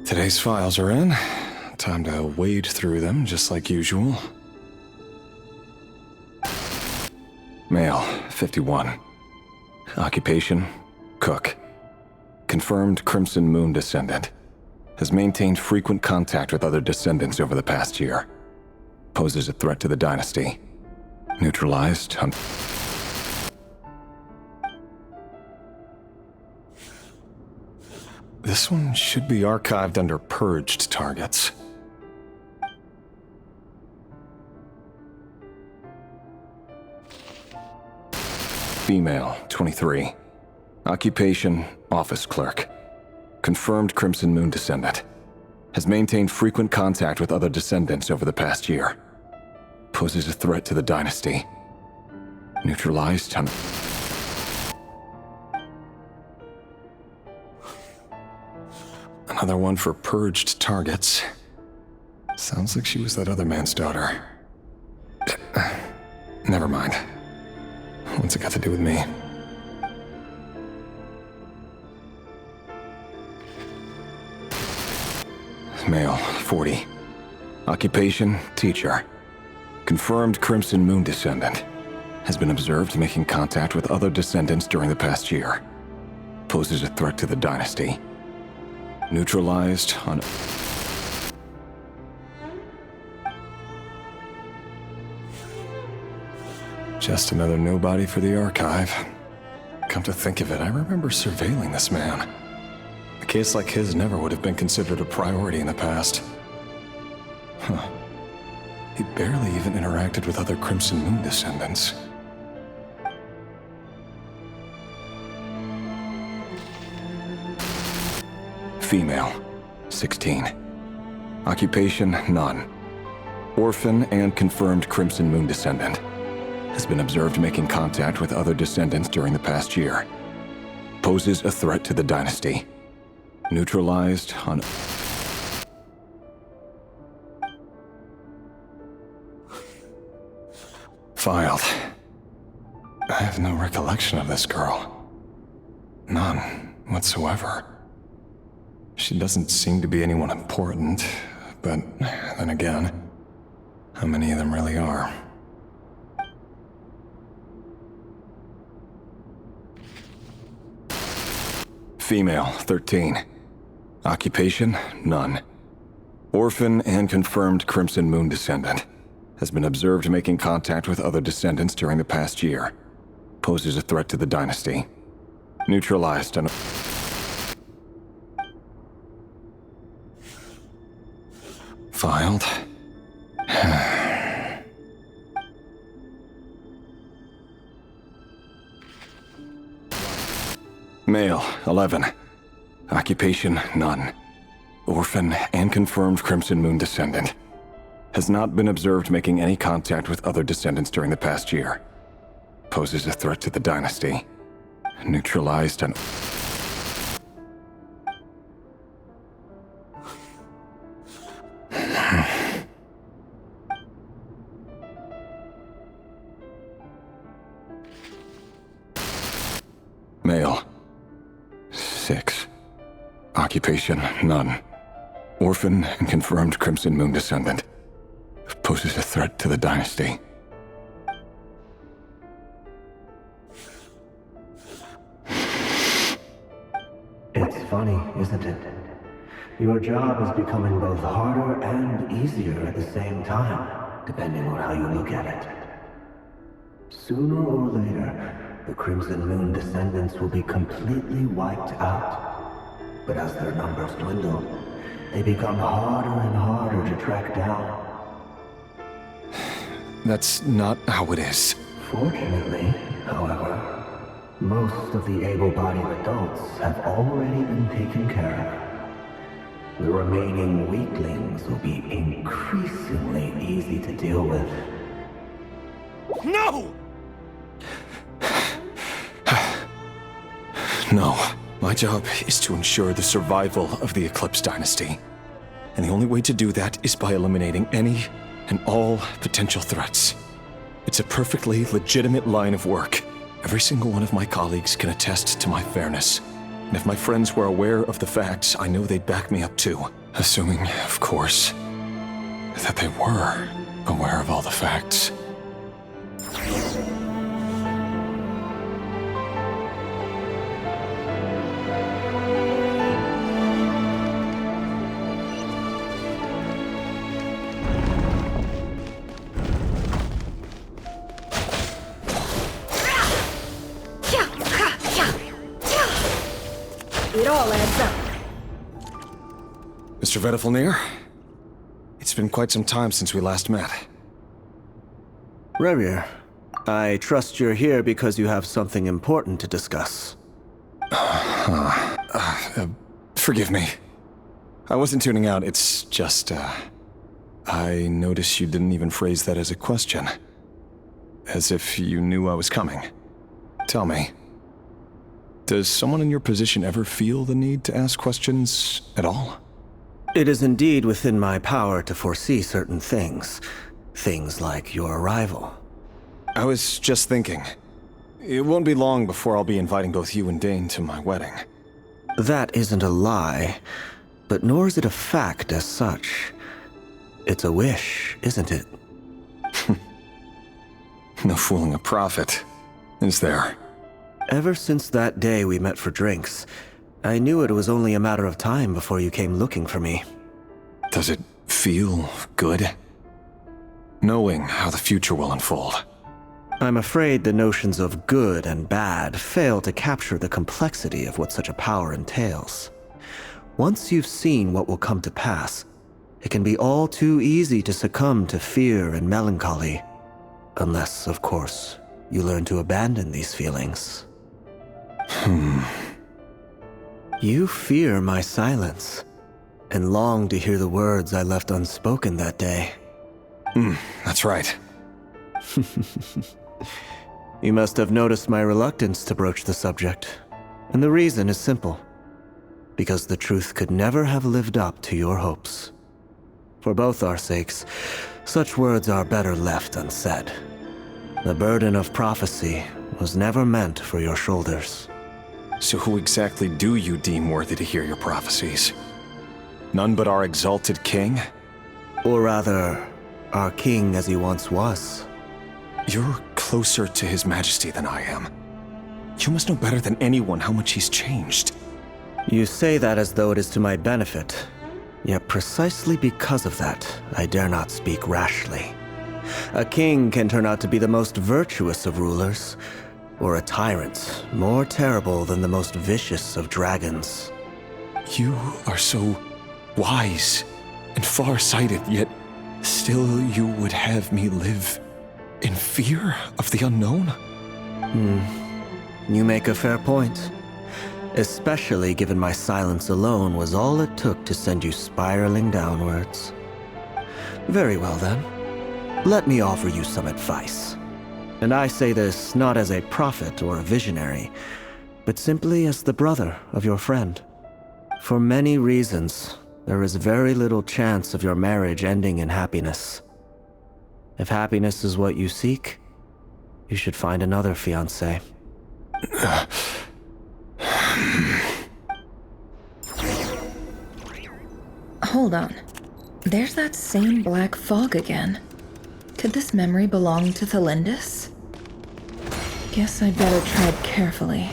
Today's files are in. Time to wade through them just like usual. Male, 51. Occupation, cook. Confirmed Crimson Moon descendant. Has maintained frequent contact with other descendants over the past year. Poses a threat to the dynasty. Neutralized on... This one should be archived under purged targets. Female, 23. Occupation, office clerk. Confirmed Crimson Moon descendant. Has maintained frequent contact with other descendants over the past year. Poses a threat to the dynasty. Neutralized on... Another one for purged targets. Sounds like she was that other man's daughter. Never mind. What's it got to do with me? Male, 40. Occupation, teacher. Confirmed Crimson Moon descendant. Has been observed making contact with other descendants during the past year. Poses a threat to the dynasty. Neutralized on... Just another nobody for the archive. Come to think of it, I remember surveilling this man. A case like his never would have been considered a priority in the past. Huh. He barely even interacted with other Crimson Moon descendants. Female, 16. Occupation, none. Orphan and confirmed Crimson Moon descendant. Has been observed making contact with other descendants during the past year. Poses a threat to the dynasty. Neutralized on... Filed. I have no recollection of this girl. None whatsoever. She doesn't seem to be anyone important, but then again, how many of them really are? Female, 13. Occupation, none. Orphan and confirmed Crimson Moon descendant. Has been observed making contact with other descendants during the past year. Poses a threat to the dynasty. Neutralized on... Filed. Male, 11. Occupation, none. Orphan and confirmed Crimson Moon descendant. Has not been observed making any contact with other descendants during the past year. Poses a threat to the dynasty. Neutralized on... Male. 6. Occupation, none. Orphan and confirmed Crimson Moon descendant. Poses a threat to the dynasty. It's funny, isn't it? Your job is becoming both harder and easier at the same time, depending on how you look at it. Sooner or later, the Crimson Moon descendants will be completely wiped out. But as their numbers dwindle, they become harder and harder to track down. That's not how it is. Fortunately, however, most of the able-bodied adults have already been taken care of. The remaining weaklings will be increasingly easy to deal with. No! No. My job is to ensure the survival of the Eclipse Dynasty. And the only way to do that is by eliminating any and all potential threats. It's a perfectly legitimate line of work. Every single one of my colleagues can attest to my fairness. And if my friends were aware of the facts, I know they'd back me up too. Assuming, of course, that they were aware of all the facts. It all adds up. Mr. Vedifalnir? It's been quite some time since we last met. Rerir, I trust you're here because you have something important to discuss. Forgive me. I wasn't tuning out, it's just, I noticed you didn't even phrase that as a question. As if you knew I was coming. Tell me, does someone in your position ever feel the need to ask questions at all? It is indeed within my power to foresee certain things. Things like your arrival. I was just thinking. It won't be long before I'll be inviting both you and Dane to my wedding. That isn't a lie, but nor is it a fact as such. It's a wish, isn't it? No fooling a prophet, is there? Ever since that day we met for drinks, I knew it was only a matter of time before you came looking for me. Does it feel good? Knowing how the future will unfold. I'm afraid the notions of good and bad fail to capture the complexity of what such a power entails. Once you've seen what will come to pass, it can be all too easy to succumb to fear and melancholy. Unless, of course, you learn to abandon these feelings. You fear my silence, and long to hear the words I left unspoken that day. That's right. You must have noticed my reluctance to broach the subject, and the reason is simple. Because the truth could never have lived up to your hopes. For both our sakes, such words are better left unsaid. The burden of prophecy was never meant for your shoulders. So who exactly do you deem worthy to hear your prophecies? None but our exalted king? Or rather, our king as he once was. You're closer to his majesty than I am. You must know better than anyone how much he's changed. You say that as though it is to my benefit. Yet precisely because of that, I dare not speak rashly. A king can turn out to be the most virtuous of rulers, or a tyrant more terrible than the most vicious of dragons. You are so wise and far-sighted, yet still you would have me live in fear of the unknown? You make a fair point. Especially given my silence alone was all it took to send you spiraling downwards. Very well then. Let me offer you some advice. And I say this not as a prophet or a visionary, but simply as the brother of your friend. For many reasons, there is very little chance of your marriage ending in happiness. If happiness is what you seek, you should find another fiancé. Hold on. There's that same black fog again. Could this memory belong to Thelindis? Guess I'd better tread carefully.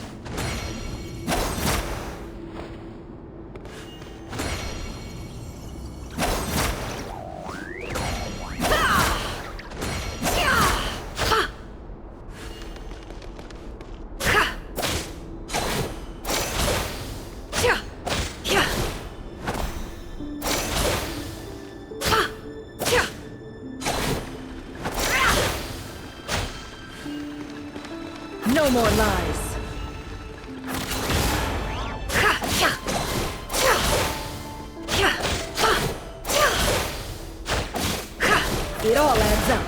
No more lies. It all adds up.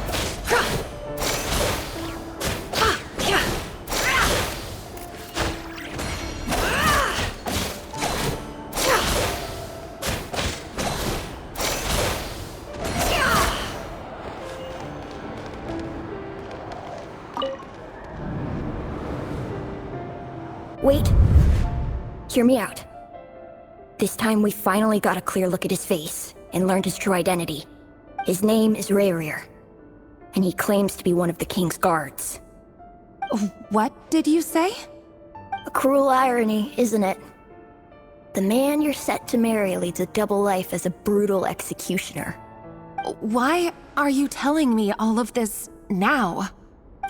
Wait. Hear me out. This time we finally got a clear look at his face and learned his true identity. His name is Rerir, and he claims to be one of the king's guards. What did you say? A cruel irony, isn't it? The man you're set to marry leads a double life as a brutal executioner. Why are you telling me all of this now?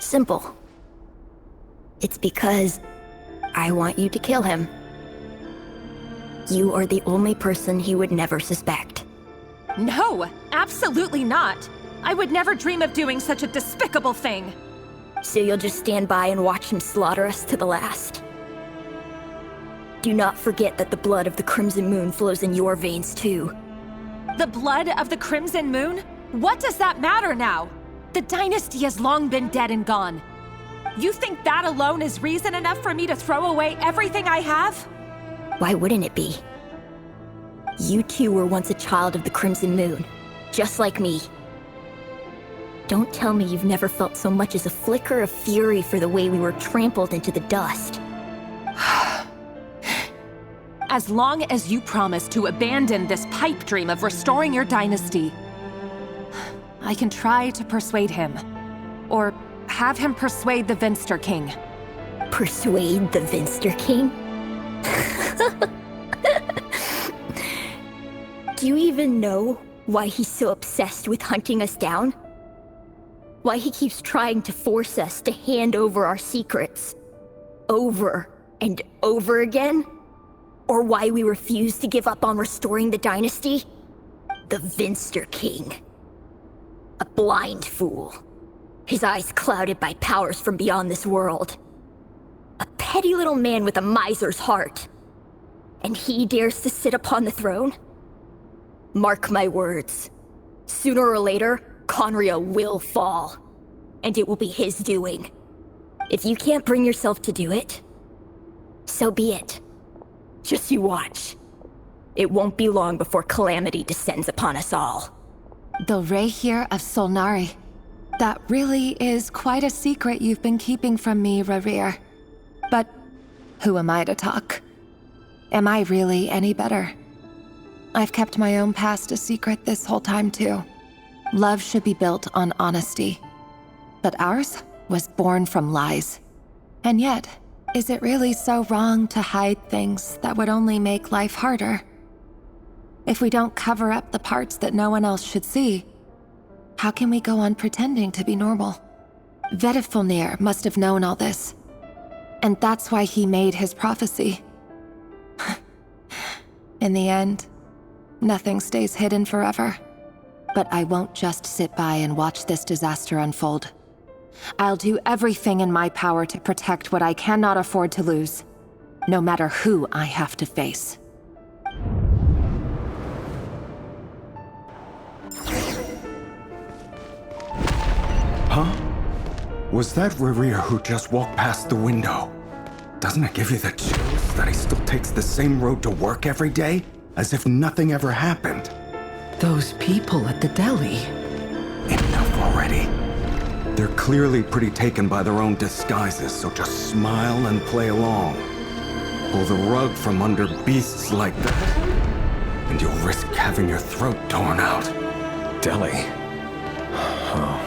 Simple. It's because I want you to kill him. You are the only person he would never suspect. No, absolutely not. I would never dream of doing such a despicable thing. So you'll just stand by and watch him slaughter us to the last? Do not forget that the blood of the Crimson Moon flows in your veins too. The blood of the Crimson Moon? What does that matter now? The dynasty has long been dead and gone. You think that alone is reason enough for me to throw away everything I have? Why wouldn't it be? You two were once a child of the Crimson Moon, just like me. Don't tell me you've never felt so much as a flicker of fury for the way we were trampled into the dust. As long as you promise to abandon this pipe dream of restoring your dynasty, I can try to persuade him. Or have him persuade the Vinster King. Persuade the Vinster King? Do you even know why he's so obsessed with hunting us down? Why he keeps trying to force us to hand over our secrets over and over again? Or why we refuse to give up on restoring the dynasty? The Vinster King. A blind fool. His eyes clouded by powers from beyond this world. A petty little man with a miser's heart. And he dares to sit upon the throne? Mark my words. Sooner or later, Conria will fall. And it will be his doing. If you can't bring yourself to do it, so be it. Just you watch. It won't be long before calamity descends upon us all. The Rerir of Solnari. That really is quite a secret you've been keeping from me, Rerir. But who am I to talk? Am I really any better? I've kept my own past a secret this whole time too. Love should be built on honesty. But ours was born from lies. And yet, is it really so wrong to hide things that would only make life harder? If we don't cover up the parts that no one else should see, how can we go on pretending to be normal? Vedifulnir must have known all this. And that's why he made his prophecy. In the end, nothing stays hidden forever. But I won't just sit by and watch this disaster unfold. I'll do everything in my power to protect what I cannot afford to lose, no matter who I have to face. Huh? Was that Rerir who just walked past the window? Doesn't it give you the chills that he still takes the same road to work every day, as if nothing ever happened? Those people at the deli. Enough already. They're clearly pretty taken by their own disguises, so just smile and play along. Pull the rug from under beasts like that, and you'll risk having your throat torn out. Delhi? Oh.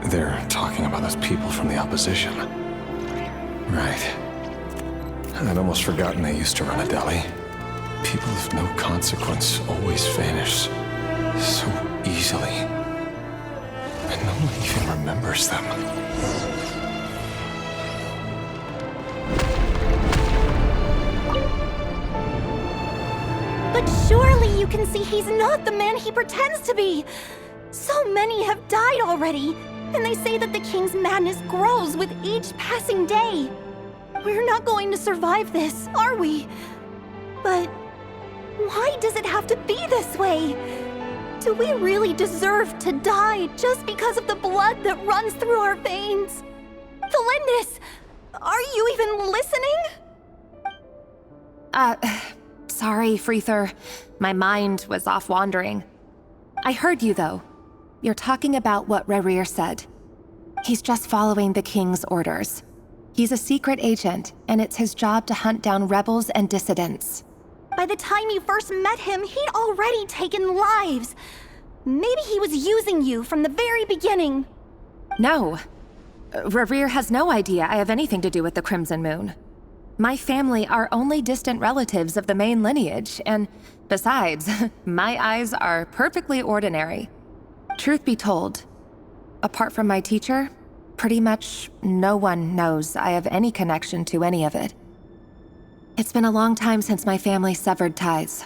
They're talking about those people from the opposition. Right. I'd almost forgotten they used to run a deli. People of no consequence always vanish so easily. And no one even remembers them. But surely you can see he's not the man he pretends to be! So many have died already, and they say that the king's madness grows with each passing day. We're not going to survive this, are we? But why does it have to be this way? Do we really deserve to die just because of the blood that runs through our veins? Felindis, are you even listening? Sorry, Freether. My mind was off wandering. I heard you, though. You're talking about what Rerir said. He's just following the king's orders. He's a secret agent, and it's his job to hunt down rebels and dissidents. By the time you first met him, he'd already taken lives. Maybe he was using you from the very beginning. No. Rerir has no idea I have anything to do with the Crimson Moon. My family are only distant relatives of the main lineage, and besides, my eyes are perfectly ordinary. Truth be told, apart from my teacher, pretty much no one knows I have any connection to any of it. It's been a long time since my family severed ties.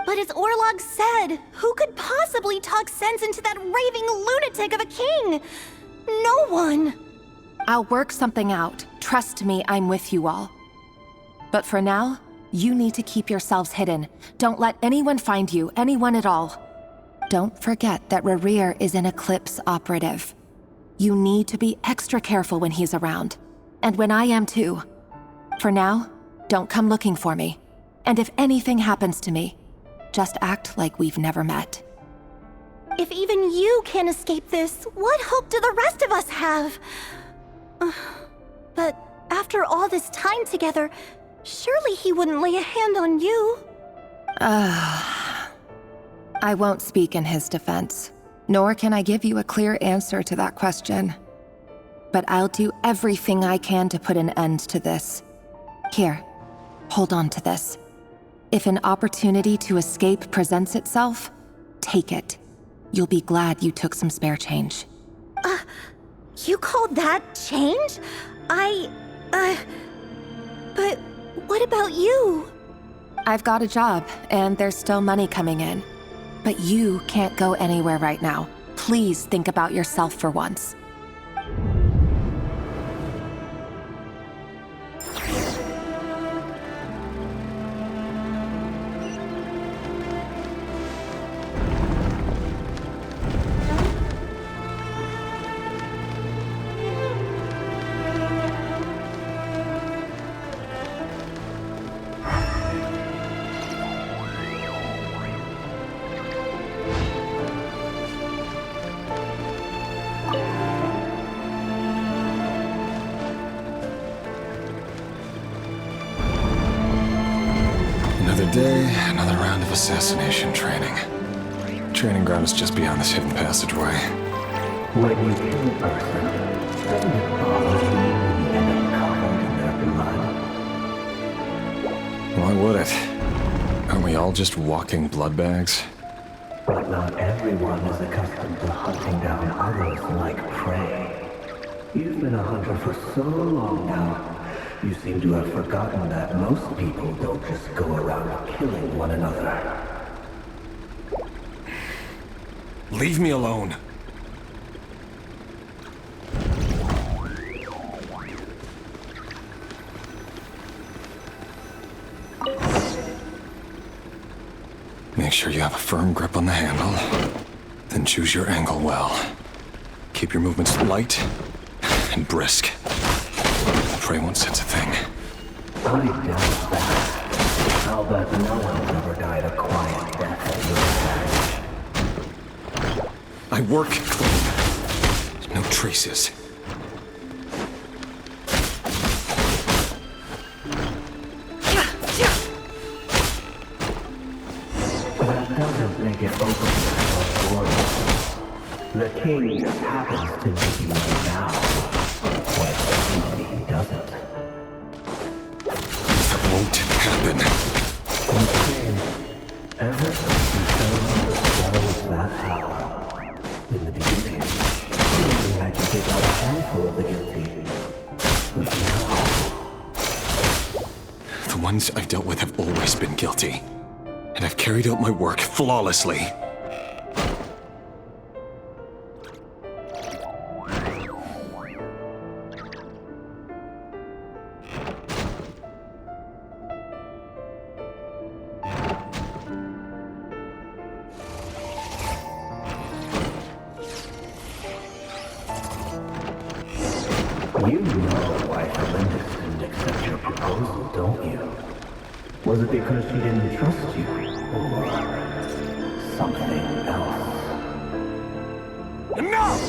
But as Orlog said, who could possibly talk sense into that raving lunatic of a king? No one. I'll work something out. Trust me, I'm with you all. But for now, you need to keep yourselves hidden. Don't let anyone find you, anyone at all. Don't forget that Rerir is an Eclipse operative. You need to be extra careful when he's around. And when I am too. For now, don't come looking for me. And if anything happens to me, just act like we've never met. If even you can't escape this, what hope do the rest of us have? But after all this time together, surely he wouldn't lay a hand on you. I won't speak in his defense, nor can I give you a clear answer to that question. But I'll do everything I can to put an end to this. Here, hold on to this. If an opportunity to escape presents itself, take it. You'll be glad you took some spare change. You call that change? But what about you? I've got a job, and there's still money coming in. But you can't go anywhere right now. Please think about yourself for once. Another day, another round of assassination training. Training ground is just beyond this hidden passageway. When you kill a person, doesn't it bother you when you end up covered in their blood? Why would it? Aren't we all just walking blood bags? But not everyone is accustomed to hunting down others like prey. You've been a hunter for so long now, you seem to have forgotten that most people don't just go around killing one another. Leave me alone. Make sure you have a firm grip on the handle, then choose your angle well. Keep your movements light and brisk. Prey won't sense a thing. I doubt that. I'll bet no one's ever died a quiet death at your hands. I work clean. No traces. That doesn't make it open or the king just happens to meet you right now. What he doesn't. That won't happen. Okay. Ever since you fell into the spell of that power, in the beginning, you had to take out a handful of the guilty. But now... The ones I've dealt with have always been guilty. And I've carried out my work flawlessly. You know why Felindis didn't accept your proposal, don't you? Was it because she didn't trust you? Or something else? Enough!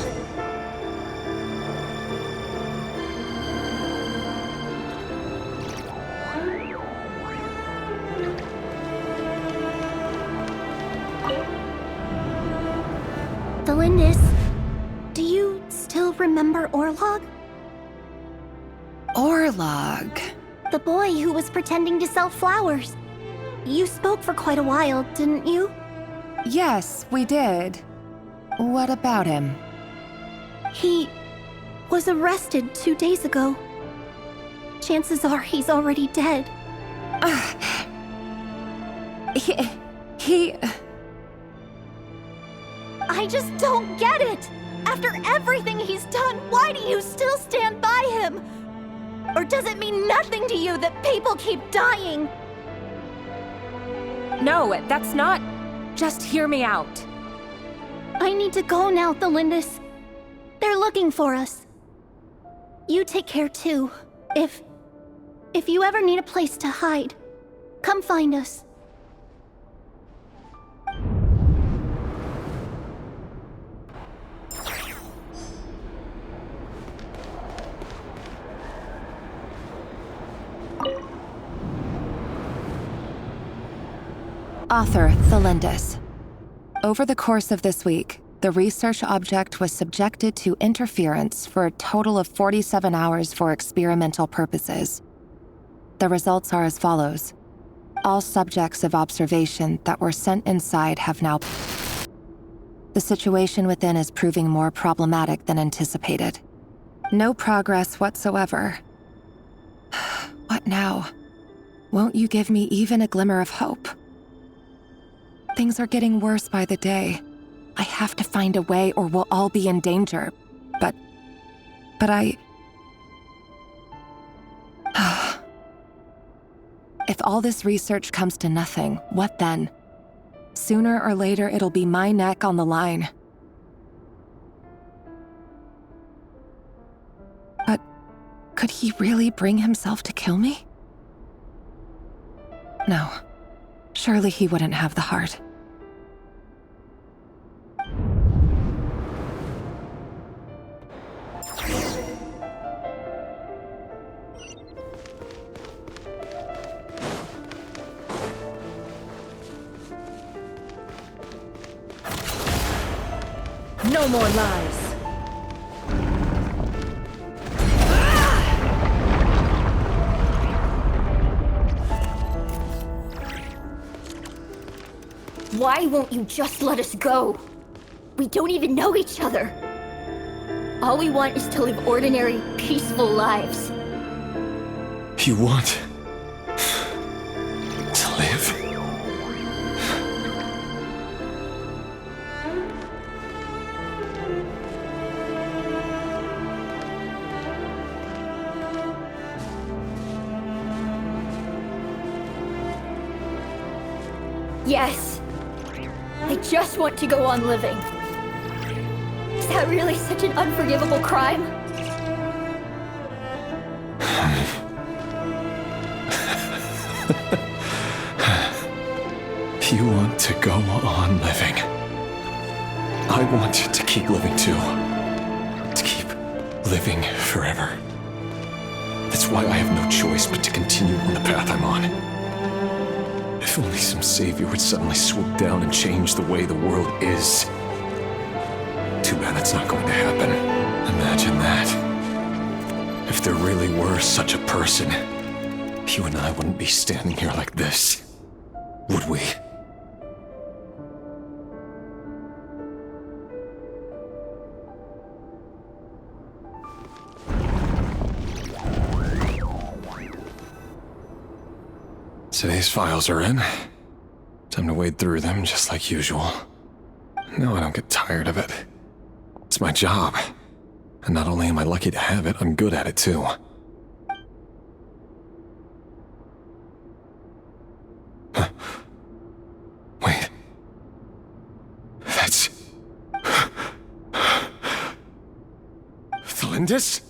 remember Orlog? Orlog. The boy who was pretending to sell flowers. You spoke for quite a while, didn't you? Yes, we did. What about him? He was arrested 2 days ago. Chances are he's already dead. He... I just don't get it! After everything he's done, why do you still stand by him? Or does it mean nothing to you that people keep dying? No, that's not... Just hear me out. I need to go now, Thelindis. They're looking for us. You take care too. If you ever need a place to hide, come find us. Author Thelindis. Over the course of this week, the research object was subjected to interference for a total of 47 hours for experimental purposes. The results are as follows. All subjects of observation that were sent inside have now... The situation within is proving more problematic than anticipated. No progress whatsoever. What now? Won't you give me even a glimmer of hope? Things are getting worse by the day. I have to find a way or we'll all be in danger. But I... If all this research comes to nothing, what then? Sooner or later, it'll be my neck on the line. But could he really bring himself to kill me? No. Surely he wouldn't have the heart. No more lies. Why won't you just let us go? We don't even know each other. All we want is to live ordinary, peaceful lives. You want to live? Yes. I just want to go on living. Is that really such an unforgivable crime? You want to go on living. I want to keep living too. To keep living forever. That's why I have no choice but to continue on the path I'm on. If only some savior would suddenly swoop down and change the way the world is. Too bad that's not going to happen. Imagine that. If there really were such a person, you and I wouldn't be standing here like this, would we? Today's files are in. Time to wade through them just like usual. No, I don't get tired of it. It's my job. And not only am I lucky to have it, I'm good at it too. Huh. Wait. That's... Thelindis?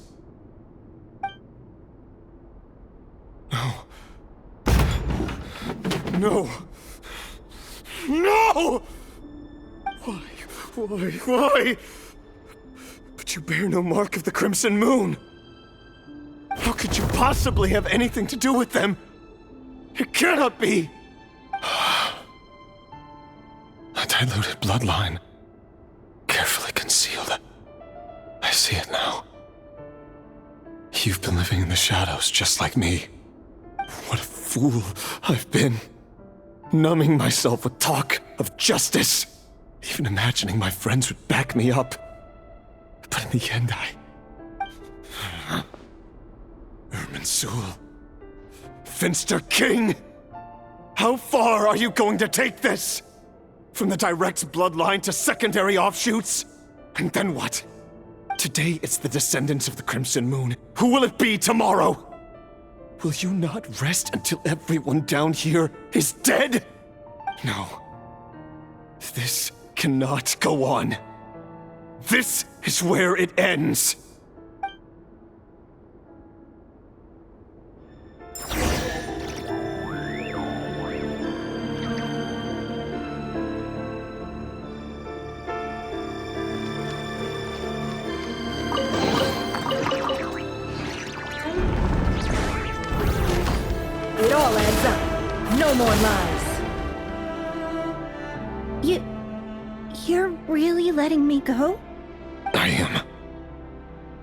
No. No! Why? But you bear no mark of the Crimson Moon. How could you possibly have anything to do with them? It cannot be! A diluted bloodline. Carefully concealed. I see it now. You've been living in the shadows just like me. What a fool I've been. Numbing myself with talk of justice. Even imagining my friends would back me up. But in the end, Irminsul. Finster King! How far are you going to take this? From the direct bloodline to secondary offshoots? And then what? Today it's the descendants of the Crimson Moon. Who will it be tomorrow? Will you not rest until everyone down here is dead? No. This cannot go on. This is where it ends. It all adds up. No more lies. You're really letting me go? I am.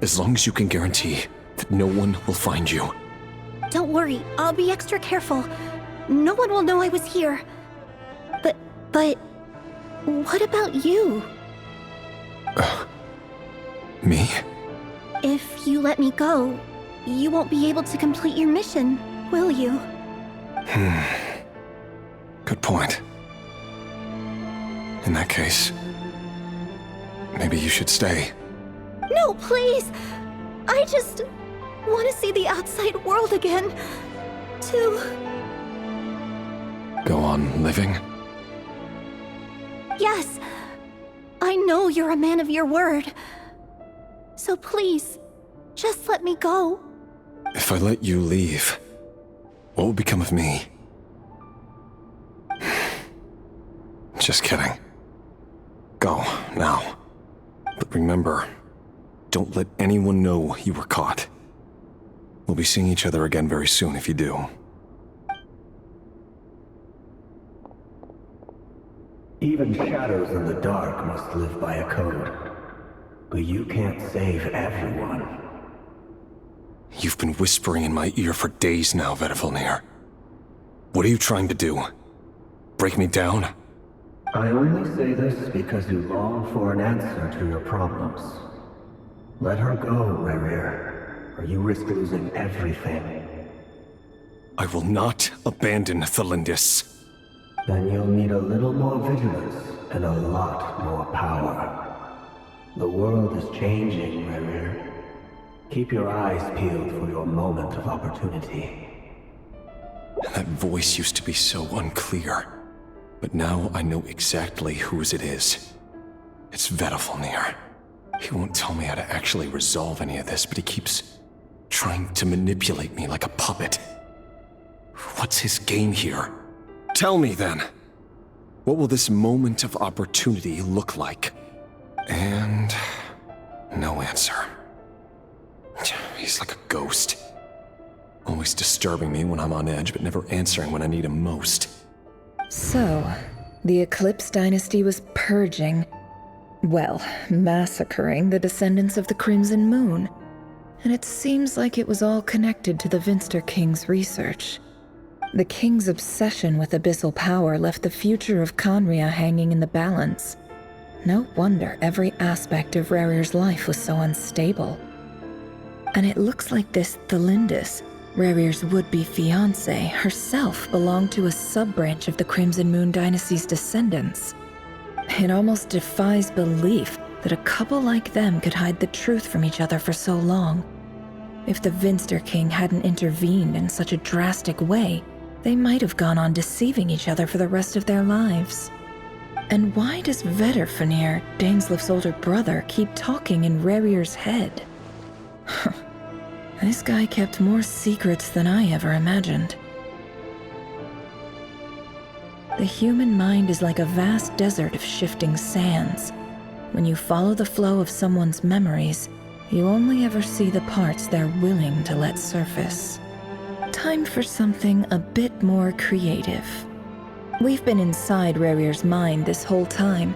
As long as you can guarantee that no one will find you. Don't worry, I'll be extra careful. No one will know I was here. But what about you? Me? If you let me go, you won't be able to complete your mission, will you? Good point. In that case, maybe you should stay. No, please! I just want to see the outside world again. To... Go on living? Yes. I know you're a man of your word. So please, just let me go. If I let you leave, what will become of me? Just kidding. Go, now. But remember, don't let anyone know you were caught. We'll be seeing each other again very soon if you do. Even shadows in the dark must live by a code. But you can't save everyone. You've been whispering in my ear for days now, Vedifilnir. What are you trying to do? Break me down? I only say this because you long for an answer to your problems. Let her go, Rerir, or you risk losing everything. I will not abandon Thelindis. Then you'll need a little more vigilance and a lot more power. The world is changing, Rerir. Keep your eyes peeled for your moment of opportunity. And that voice used to be so unclear. But now I know exactly whose it is. It's Vedifilnir. He won't tell me how to actually resolve any of this, but he keeps trying to manipulate me like a puppet. What's his game here? Tell me then. What will this moment of opportunity look like? And no answer. He's like a ghost. Always disturbing me when I'm on edge, but never answering when I need him most. So, the Eclipse Dynasty was purging, well, massacring the descendants of the Crimson Moon. And it seems like it was all connected to the Finster King's research. The King's obsession with abyssal power left the future of Conria hanging in the balance. No wonder every aspect of Rerir's life was so unstable. And it looks like this Thelindis, Rerir's would-be fiancée, herself belonged to a sub-branch of the Crimson Moon Dynasty's descendants. It almost defies belief that a couple like them could hide the truth from each other for so long. If the Finster King hadn't intervened in such a drastic way, they might have gone on deceiving each other for the rest of their lives. And why does Vedifilnir, Daneslif's older brother, keep talking in Rerir's head? This guy kept more secrets than I ever imagined. The human mind is like a vast desert of shifting sands. When you follow the flow of someone's memories, you only ever see the parts they're willing to let surface. Time for something a bit more creative. We've been inside Rerir's mind this whole time,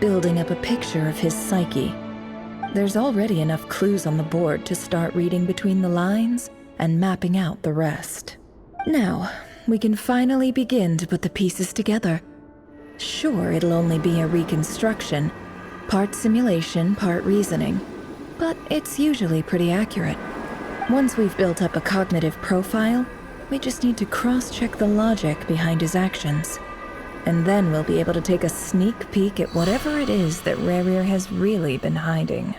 building up a picture of his psyche. there's already enough clues on the board to start reading between the lines and mapping out the rest. Now, we can finally begin to put the pieces together. Sure, it'll only be a reconstruction, part simulation, part reasoning, but it's usually pretty accurate. Once we've built up a cognitive profile, we just need to cross-check the logic behind his actions. And then we'll be able to take a sneak peek at whatever it is that Rerir has really been hiding.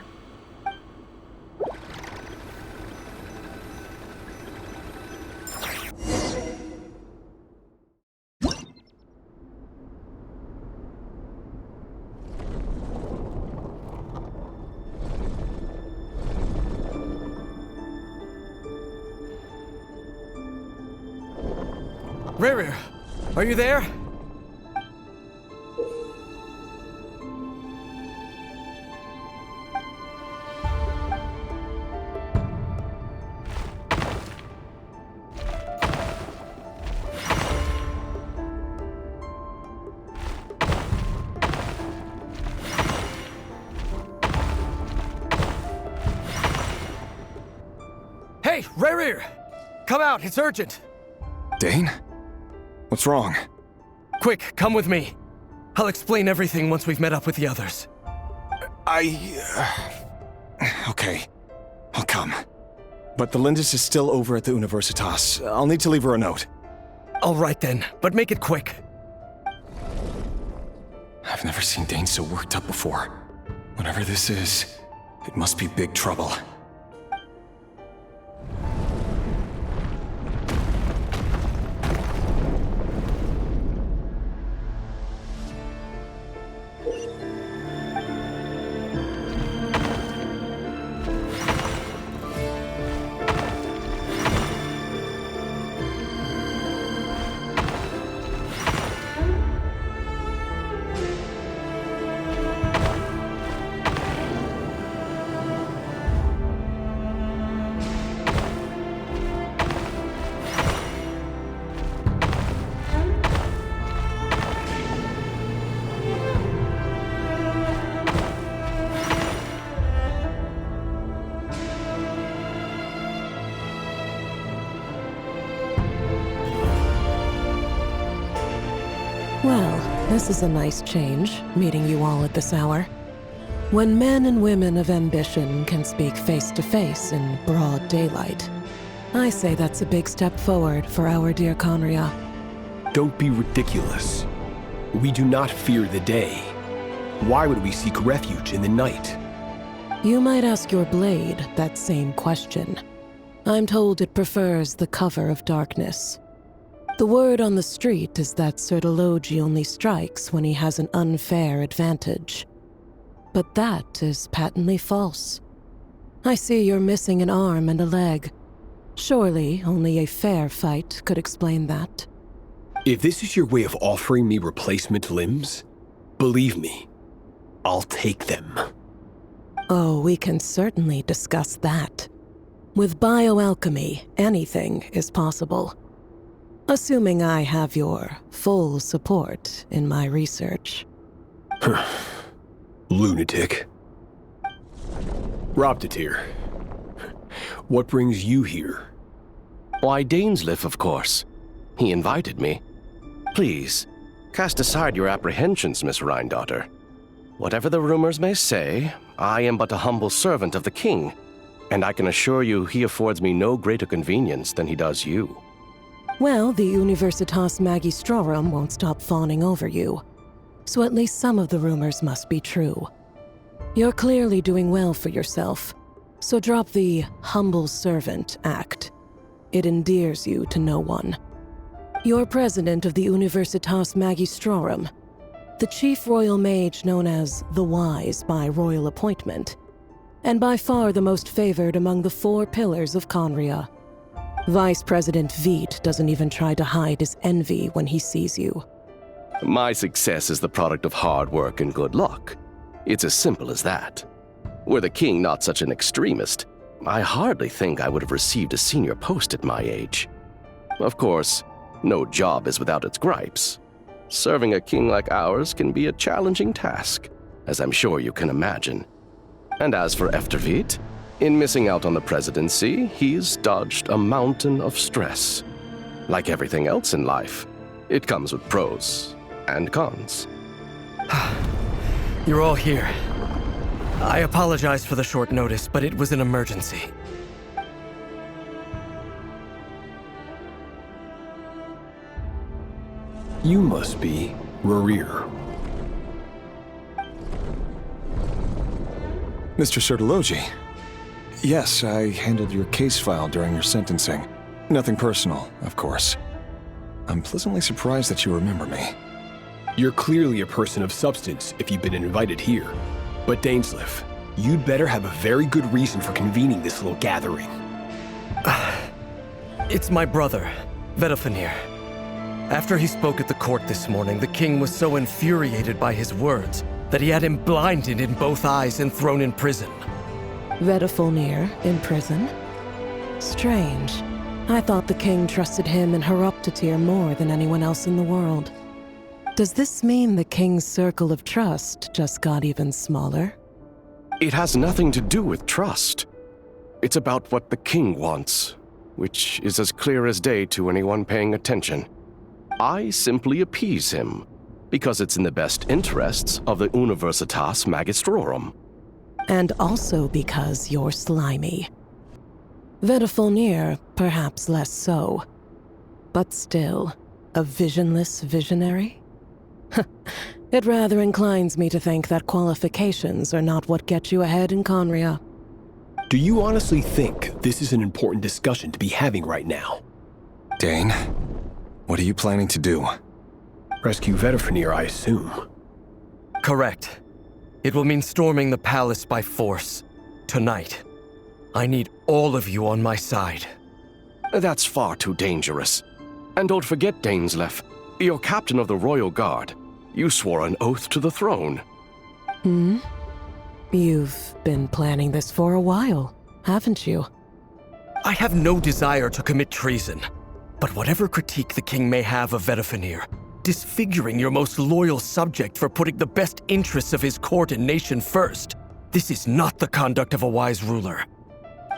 Rerir, are you there? Hey, Rerir! Come out, it's urgent! Dane? What's wrong? Quick, come with me. I'll explain everything once we've met up with the others. Okay. I'll come. But the Lindis is still over at the Universitas. I'll need to leave her a note. All right then, but make it quick. I've never seen Dane so worked up before. Whatever this is, it must be big trouble. Well, this is a nice change, meeting you all at this hour. When men and women of ambition can speak face to face in broad daylight, I say that's a big step forward for our dear Conria. Don't be ridiculous. We do not fear the day. Why would we seek refuge in the night? You might ask your blade that same question. I'm told it prefers the cover of darkness. The word on the street is that Sir Delogi only strikes when he has an unfair advantage. But that is patently false. I see you're missing an arm and a leg. Surely only a fair fight could explain that. If this is your way of offering me replacement limbs, believe me, I'll take them. Oh, we can certainly discuss that. With bioalchemy, anything is possible. Assuming I have your full support in my research. Lunatic. Robtatir, what brings you here? Why, Dainsleif, of course. He invited me. Please, cast aside your apprehensions, Miss Rhindaughter. Whatever the rumors may say, I am but a humble servant of the king, and I can assure you he affords me no greater convenience than he does you. Well, the Universitas Magistrorum won't stop fawning over you, so at least some of the rumors must be true. You're clearly doing well for yourself, so drop the humble servant act. It endears you to no one. You're president of the Universitas Magistrorum, the chief royal mage known as the Wise by royal appointment, and by far the most favored among the 4 pillars of Conria. Vice President Veit doesn't even try to hide his envy when he sees you. My success is the product of hard work and good luck. It's as simple as that. Were the king not such an extremist, I hardly think I would have received a senior post at my age. Of course, no job is without its gripes. Serving a king like ours can be a challenging task, as I'm sure you can imagine. And as for Eftervit, in missing out on the presidency, he's dodged a mountain of stress. Like everything else in life, it comes with pros and cons. You're all here. I apologize for the short notice, but it was an emergency. You must be Rerir. Mr. Sertologi. Yes, I handled your case file during your sentencing. Nothing personal, of course. I'm pleasantly surprised that you remember me. You're clearly a person of substance if you've been invited here. But Dainsleif, you'd better have a very good reason for convening this little gathering. It's my brother, Vedalfenir. After he spoke at the court this morning, the king was so infuriated by his words that he had him blinded in both eyes and thrown in prison. Vedalfenir in prison? Strange. I thought the king trusted him and Horoptatyr more than anyone else in the world. Does this mean the king's circle of trust just got even smaller? It has nothing to do with trust. It's about what the king wants, which is as clear as day to anyone paying attention. I simply appease him, because it's in the best interests of the Universitas Magistrorum. And also because you're slimy. Vedalfenir, perhaps less so. But still, a visionless visionary? It rather inclines me to think that qualifications are not what get you ahead in Conria. Do you honestly think this is an important discussion to be having right now? Dane, what are you planning to do? Rescue Vedalfenir, I assume. Correct. It will mean storming the palace by force. Tonight. I need all of you on my side. That's far too dangerous. And don't forget, Dainsleif, you're captain of the Royal Guard. You swore an oath to the throne. You've been planning this for a while, haven't you? I have no desire to commit treason. But whatever critique the king may have of Vedalfenir, disfiguring your most loyal subject for putting the best interests of his court and nation first, this is not the conduct of a wise ruler.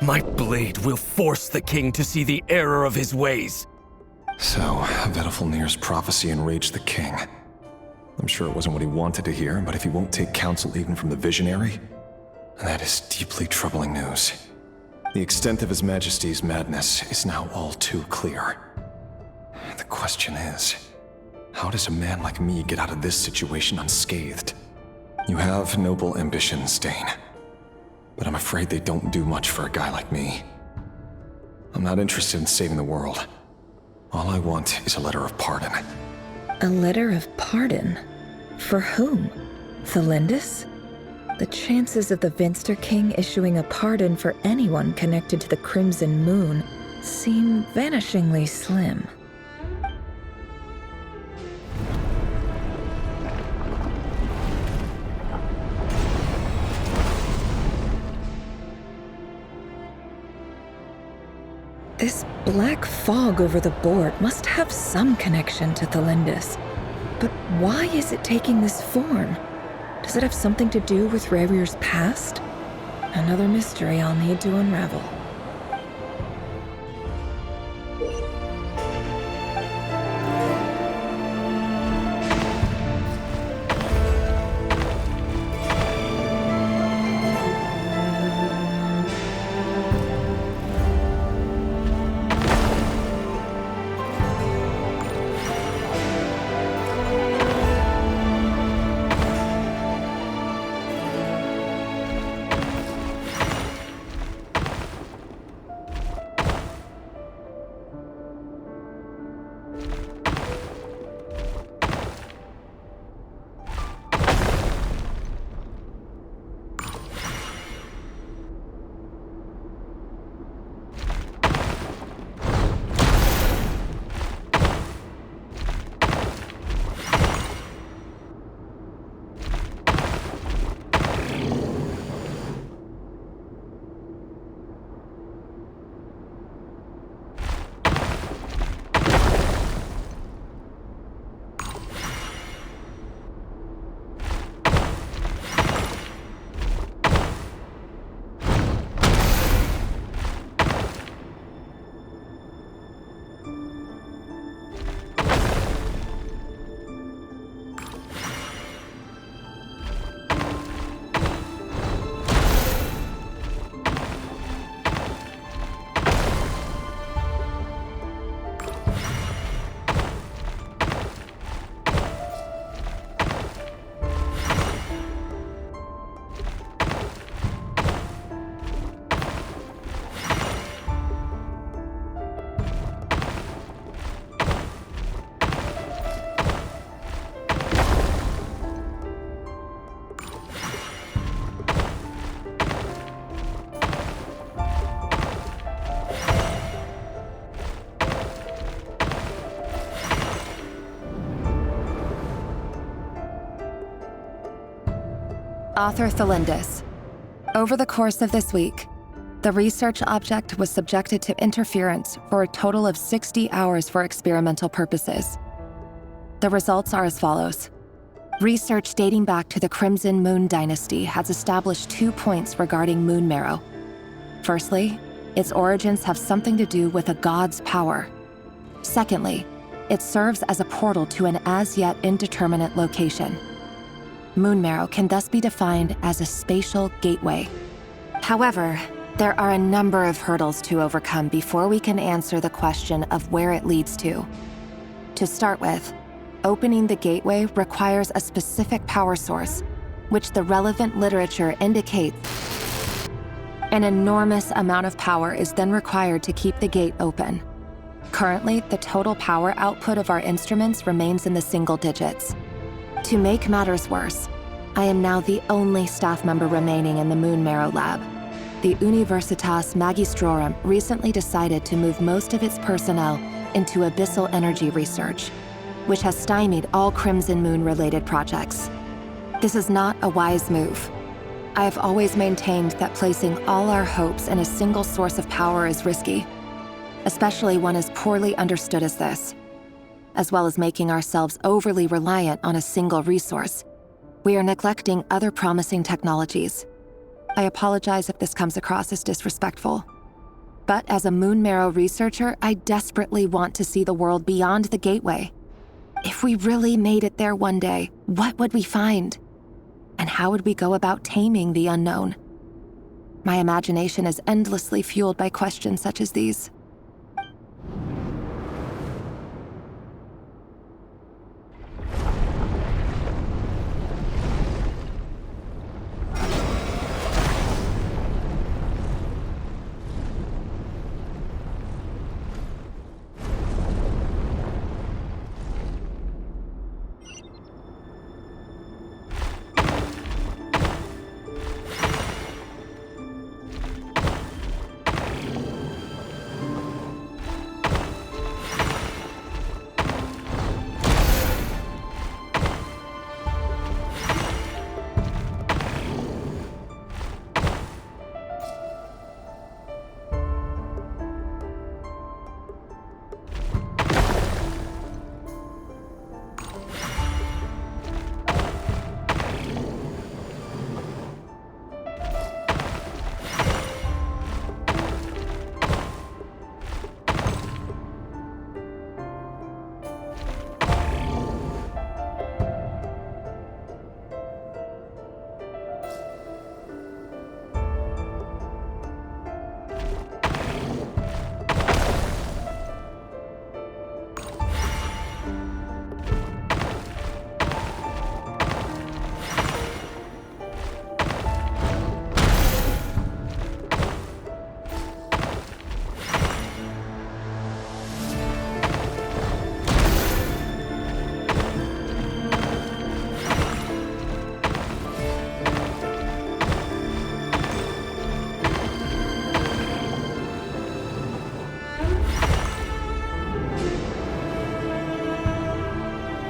My blade will force the king to see the error of his ways. So, Vedalfenir's prophecy enraged the king. I'm sure it wasn't what he wanted to hear, but if he won't take counsel even from the visionary, that is deeply troubling news. The extent of His Majesty's madness is now all too clear. The question is, how does a man like me get out of this situation unscathed? You have noble ambitions, Dane, but I'm afraid they don't do much for a guy like me. I'm not interested in saving the world. All I want is a letter of pardon. A letter of pardon? For whom? Thelindis? The chances of the Vinster King issuing a pardon for anyone connected to the Crimson Moon seem vanishingly slim. This black fog over the board must have some connection to Thelindis. But why is it taking this form? Does it have something to do with Rerir's past? Another mystery I'll need to unravel. Author Thelindis. Over the course of this week, the research object was subjected to interference for a total of 60 hours for experimental purposes. The results are as follows. Research dating back to the Crimson Moon dynasty has established 2 points regarding moon marrow. Firstly, its origins have something to do with a god's power. Secondly, it serves as a portal to an as-yet indeterminate location. Moon marrow can thus be defined as a spatial gateway. However, there are a number of hurdles to overcome before we can answer the question of where it leads to. To start with, opening the gateway requires a specific power source, which the relevant literature indicates. An enormous amount of power is then required to keep the gate open. Currently, the total power output of our instruments remains in the single digits. To make matters worse, I am now the only staff member remaining in the Moon Marrow lab. The Universitas Magistrorum recently decided to move most of its personnel into abyssal energy research, which has stymied all Crimson Moon-related projects. This is not a wise move. I have always maintained that placing all our hopes in a single source of power is risky, especially one as poorly understood as this. As well as making ourselves overly reliant on a single resource, we are neglecting other promising technologies. I apologize if this comes across as disrespectful. But as a Moon Marrow researcher, I desperately want to see the world beyond the gateway. If we really made it there one day, what would we find? And how would we go about taming the unknown? My imagination is endlessly fueled by questions such as these.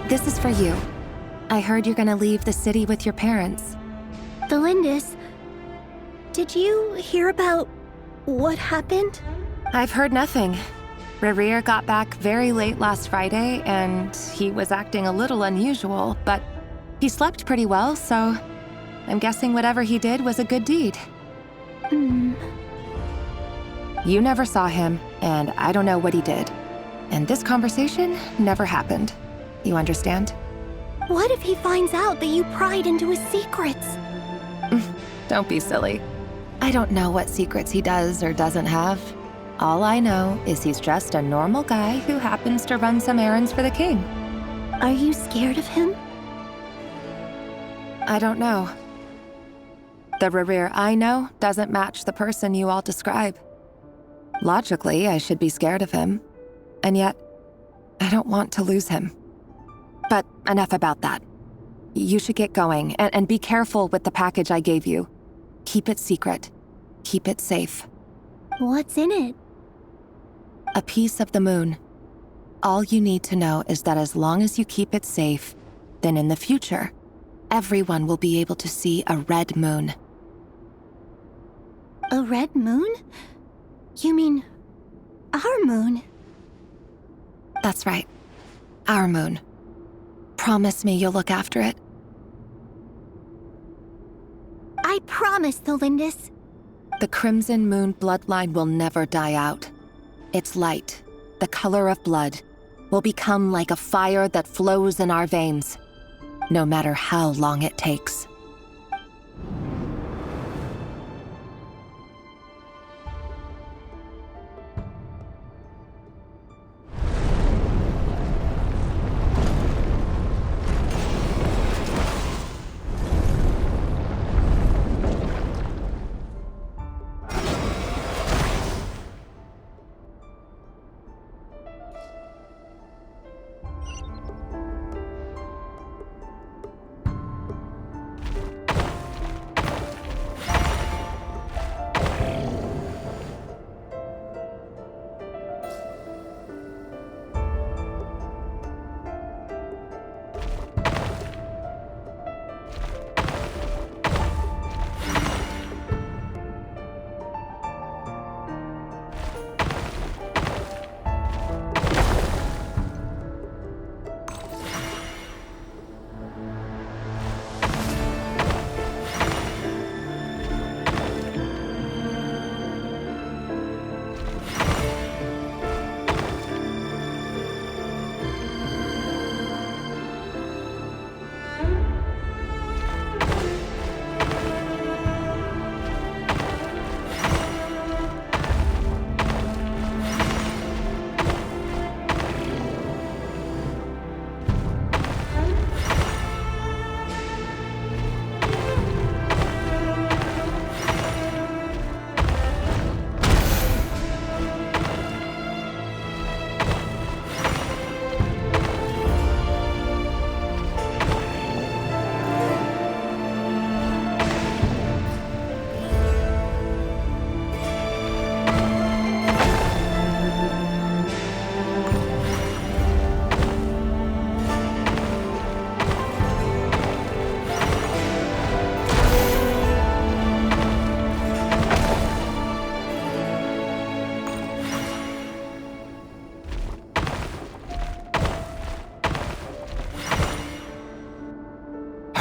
This is for you. I heard you're gonna leave the city with your parents. Thelindis, did you hear about what happened? I've heard nothing. Rerir got back very late last Friday, and he was acting a little unusual, but he slept pretty well, so I'm guessing whatever he did was a good deed. You never saw him, and I don't know what he did. And this conversation never happened. You understand? What if he finds out that you pried into his secrets? Don't be silly. I don't know what secrets he does or doesn't have. All I know is he's just a normal guy who happens to run some errands for the king. Are you scared of him? I don't know. The Rerir I know doesn't match the person you all describe. Logically, I should be scared of him. And yet, I don't want to lose him. But enough about that. You should get going, and be careful with the package I gave you. Keep it secret. Keep it safe. What's in it? A piece of the moon. All you need to know is that as long as you keep it safe, then in the future, everyone will be able to see a red moon. A red moon? You mean our moon? That's right. Our moon. Promise me you'll look after it? I promise, Thelindis. The Crimson Moon bloodline will never die out. Its light, the color of blood, will become like a fire that flows in our veins, no matter how long it takes.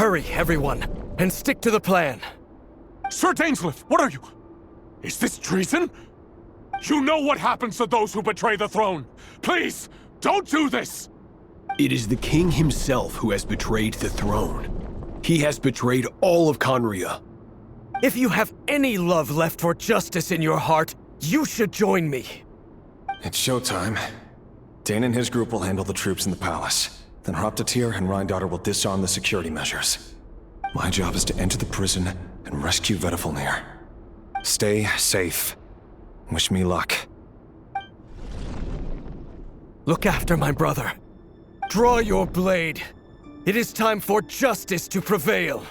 Hurry, everyone, and stick to the plan. Sir Dainsleif, what are you? Is this treason? You know what happens to those who betray the throne. Please, don't do this! It is the king himself who has betrayed the throne. He has betrayed all of Conria. If you have any love left for justice in your heart, you should join me. It's showtime. Dane and his group will handle the troops in the palace. Then Hraptatir and Rheindater will disarm the security measures. My job is to enter the prison and rescue Vedifalnir. Stay safe. Wish me luck. Look after my brother. Draw your blade. It is time for justice to prevail.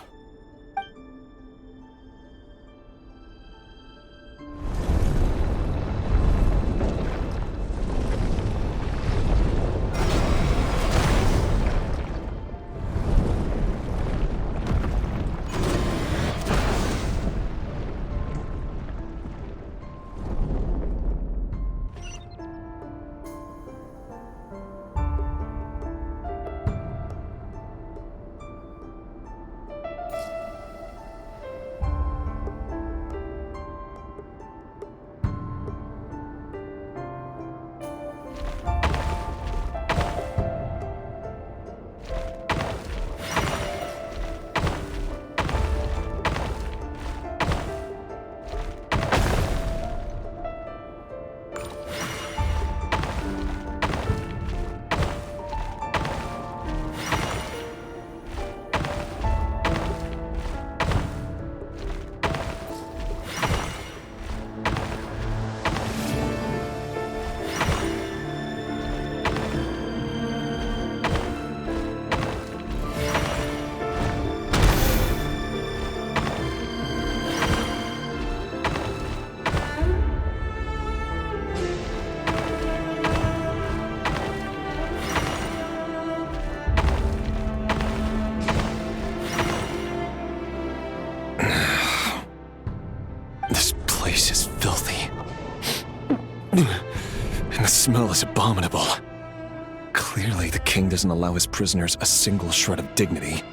smell is abominable. Clearly, the king doesn't allow his prisoners a single shred of dignity.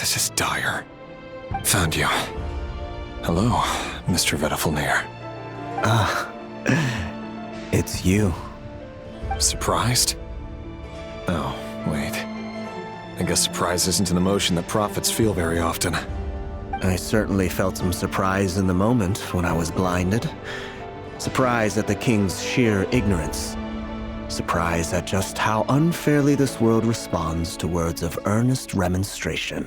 This is dire. Found you. Hello, Mr. Vedafilnir. It's you. Surprised? Oh, wait. I guess surprise isn't an emotion that prophets feel very often. I certainly felt some surprise in the moment when I was blinded. Surprise at the king's sheer ignorance. Surprise at just how unfairly this world responds to words of earnest remonstration.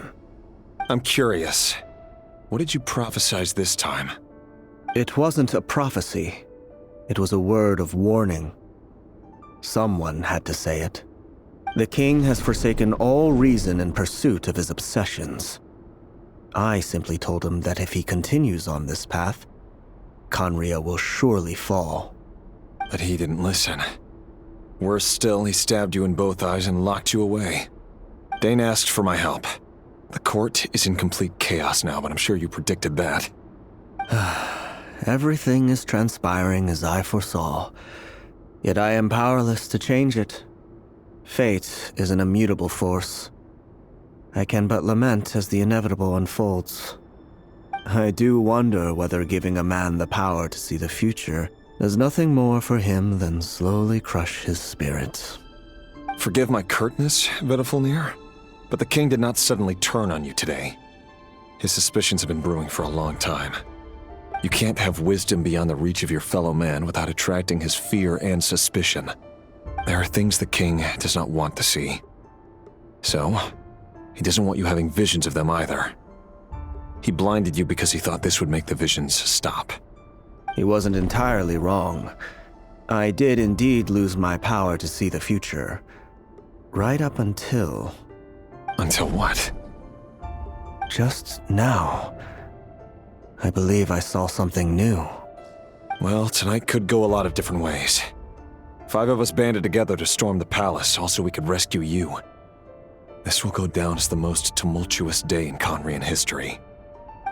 I'm curious. What did you prophesize this time? It wasn't a prophecy. It was a word of warning. Someone had to say it. The king has forsaken all reason in pursuit of his obsessions. I simply told him that if he continues on this path, Khaenri'ah will surely fall. But he didn't listen. Worse still, he stabbed you in both eyes and locked you away. Dane asked for my help. The court is in complete chaos now, but I'm sure you predicted that. Everything is transpiring as I foresaw, yet I am powerless to change it. Fate is an immutable force. I can but lament as the inevitable unfolds. I do wonder whether giving a man the power to see the future does nothing more for him than slowly crush his spirit. Forgive my curtness, Vedafilnir, but the king did not suddenly turn on you today. His suspicions have been brewing for a long time. You can't have wisdom beyond the reach of your fellow man without attracting his fear and suspicion. There are things the king does not want to see. So, he doesn't want you having visions of them either. He blinded you because he thought this would make the visions stop. He wasn't entirely wrong. I did indeed lose my power to see the future. Right up until... Until what? Just now. I believe I saw something new. Well, tonight could go a lot of different ways. 5 of us banded together to storm the palace, also we could rescue you. This will go down as the most tumultuous day in Khaenri'ah history.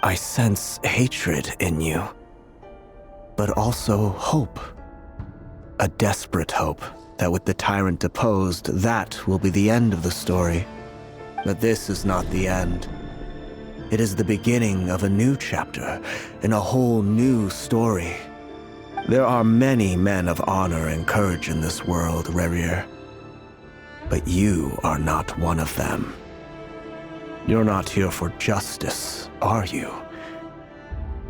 I sense hatred in you, but also hope. A desperate hope that with the tyrant deposed, that will be the end of the story. But this is not the end. It is the beginning of a new chapter, in a whole new story. There are many men of honor and courage in this world, Rerir. But you are not one of them. You're not here for justice, are you?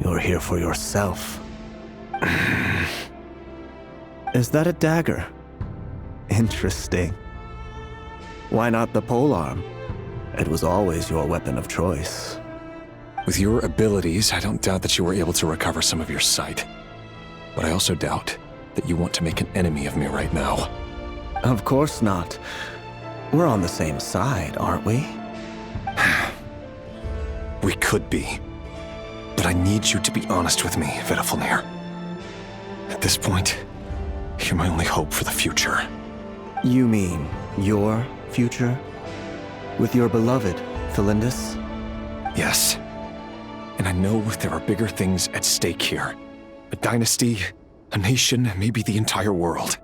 You're here for yourself. Is that a dagger? Interesting. Why not the polearm? It was always your weapon of choice. With your abilities, I don't doubt that you were able to recover some of your sight. But I also doubt that you want to make an enemy of me right now. Of course not. We're on the same side, aren't we? We could be. But I need you to be honest with me, Vedafilnir. At this point, you're my only hope for the future. You mean your future? With your beloved, Felindus? Yes. And I know there are bigger things at stake here. A dynasty, a nation, maybe the entire world.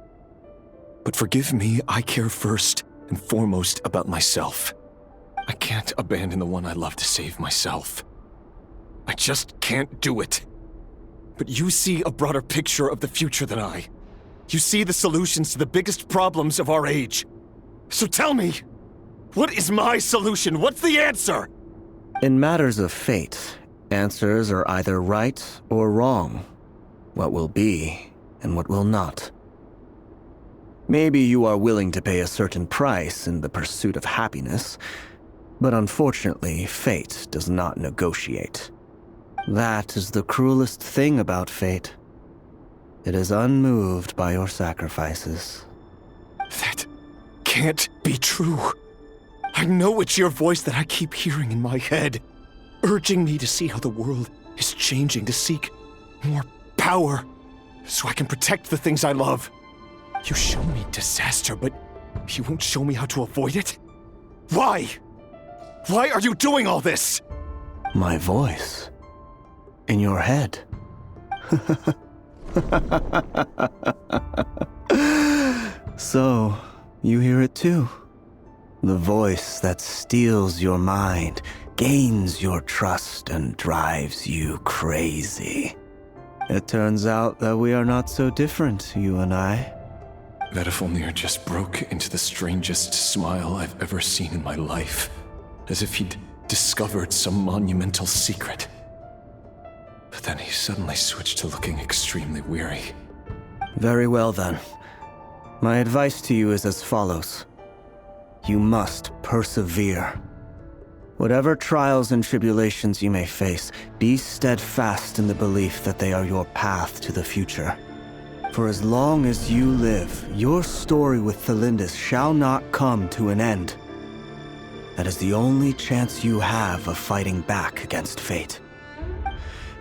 But forgive me, I care first and foremost about myself. I can't abandon the one I love to save myself. I just can't do it. But you see a broader picture of the future than I. You see the solutions to the biggest problems of our age. So tell me, what is my solution? What's the answer? In matters of fate, answers are either right or wrong. What will be and what will not. Maybe you are willing to pay a certain price in the pursuit of happiness, but unfortunately, fate does not negotiate. That is the cruelest thing about fate. It is unmoved by your sacrifices. That can't be true. I know it's your voice that I keep hearing in my head, urging me to see how the world is changing, to seek more power, so I can protect the things I love. You show me disaster, but you won't show me how to avoid it? Why? Why are you doing all this? My voice. In your head. So, you hear it too? The voice that steals your mind, gains your trust, and drives you crazy. It turns out that we are not so different, you and I. Vedifalnir just broke into the strangest smile I've ever seen in my life, as if he'd discovered some monumental secret. But then he suddenly switched to looking extremely weary. Very well then. My advice to you is as follows. You must persevere. Whatever trials and tribulations you may face, be steadfast in the belief that they are your path to the future. For as long as you live, your story with Thelindis shall not come to an end. That is the only chance you have of fighting back against fate.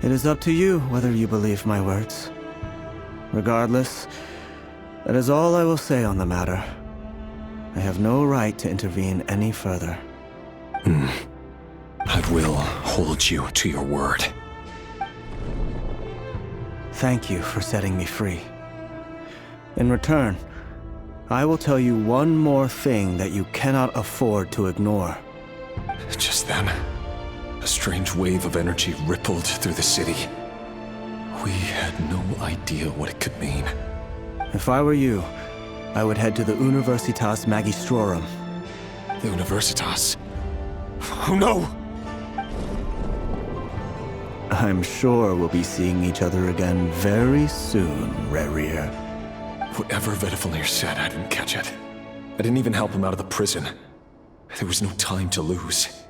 It is up to you whether you believe my words. Regardless, that is all I will say on the matter. I have no right to intervene any further. I will hold you to your word. Thank you for setting me free. In return, I will tell you one more thing that you cannot afford to ignore. Just then, a strange wave of energy rippled through the city. We had no idea what it could mean. If I were you, I would head to the Universitas Magistrorum. The Universitas? Oh no! I'm sure we'll be seeing each other again very soon, Rerir. Whatever Vedifalnir said, I didn't catch it. I didn't even help him out of the prison. There was no time to lose.